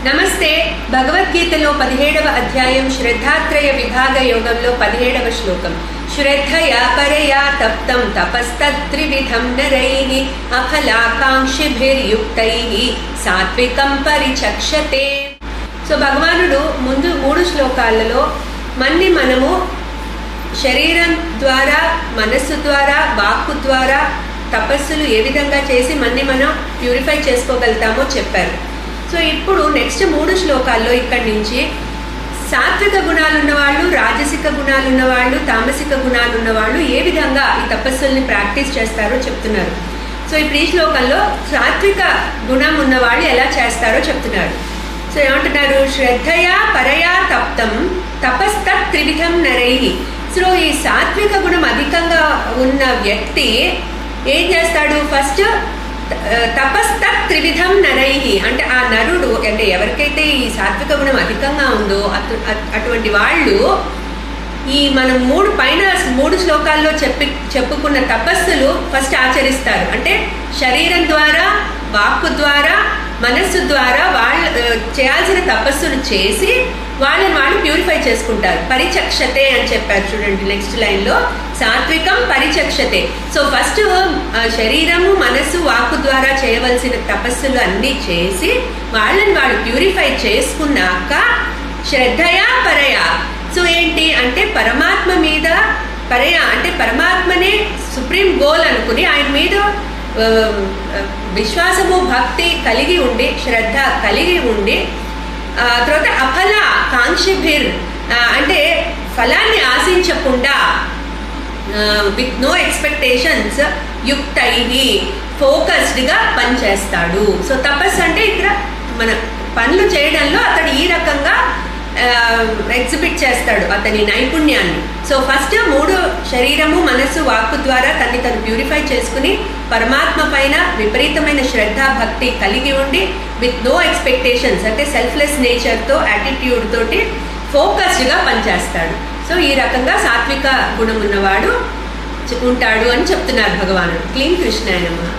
నమస్తే. భగవద్గీతలో 17వ అధ్యాయం శ్రద్ధాత్రయ విభాగ యోగంలో 17వ శ్లోకం. శ్రద్ధయా పరయా తప్తం తపస్తత్రివిధం నరైః అఫలాకాంక్షిభిర్యుక్తైః సాత్వికం పరిచక్షతే. సో భగవానుడు ముందు 3 శ్లోకాలలో మనము శరీరం ద్వారా, మనస్సు ద్వారా, వాక్కు ద్వారా తపస్సులు ఏ విధంగా చేసి మనం ప్యూరిఫై చేసుకోగలుగుతామో చెప్పారు. సో ఇప్పుడు నెక్స్ట్ 3 శ్లోకాల్లో ఇక్కడి నుంచి సాత్విక గుణాలు ఉన్నవాళ్ళు, రాజసిక గుణాలు ఉన్నవాళ్ళు, తామసిక గుణాలు ఉన్నవాళ్ళు ఏ విధంగా ఈ తపస్సుల్ని ప్రాక్టీస్ చేస్తారో చెప్తున్నారు. సో ఇప్పుడు ఈ శ్లోకంలో సాత్విక గుణం ఉన్నవాళ్ళు ఎలా చేస్తారో చెప్తున్నారు. సో ఏమంటున్నారు? శ్రద్ధయా పరయా తప్తం తపస్తత్ త్రివిధం నరైః. సో ఈ సాత్విక గుణం అధికంగా ఉన్న వ్యక్తి ఏం చేస్తాడు? ఫస్ట్ తపస్తత్ త్రివిధం నరైః అంటే ఆ నరుడు అంటే ఎవరికైతే ఈ సాత్విక గుణం అధికంగా ఉందో అటువంటి వాళ్ళు ఈ మనం 3 శ్లోకాల్లో చెప్పుకున్న తపస్సులు ఫస్ట్ ఆచరిస్తారు. అంటే శరీరం ద్వారా, వాక్కు ద్వారా, మనస్సు ద్వారా వాళ్ళు చేయాల్సిన తపస్సులు చేసి వాళ్ళు ప్యూరిఫై చేసుకుంటారు. పరిచక్షతే అని చెప్పారు చూడండి నెక్స్ట్ లైన్లో. సాత్వికం పరిచక్షతే. సో ఫస్ట్ శరీరము, మనస్సు, వాక్కు ద్వారా చేయవలసిన తపస్సులు అన్నీ చేసి వాళ్ళు ప్యూరిఫై చేసుకున్నాక శ్రద్ధయా పరయా. సో ఏంటి అంటే పరమాత్మ మీద పరయా అంటే పరమాత్మనే సుప్రీం గోల్ అనుకుని ఆయన మీద విశ్వాసము, భక్తి కలిగి ఉండి, శ్రద్ధ కలిగి ఉండి, తర్వాత అఫల కాంక్షిభిర్ అంటే ఫలాన్ని ఆశించకుండా విత్ నో ఎక్స్పెక్టేషన్స్ యుక్తైః ఫోకస్డ్గా పనిచేస్తాడు. సో తపస్సు అంటే ఇక్కడ మన పనులు చేయడంలో అతడు ఈ రకంగా ఎగ్జిబిట్ చేస్తాడు అతని నైపుణ్యాన్ని. సో ఫస్ట్ 3 శరీరము, మనస్సు, వాక్కు ద్వారా తను ప్యూరిఫై చేసుకుని పరమాత్మ పైన విపరీతమైన శ్రద్ధ, భక్తి కలిగి ఉండి విత్ నో ఎక్స్పెక్టేషన్స్ అంటే సెల్ఫ్లెస్ నేచర్తో, యాటిట్యూడ్ తోటి ఫోకస్డ్గా పనిచేస్తాడు. సో ఈ రకంగా సాత్విక గుణం ఉన్నవాడు ఉంటాడు అని చెప్తున్నారు భగవానుడు. క్లీన్ కృష్ణాయ నమః.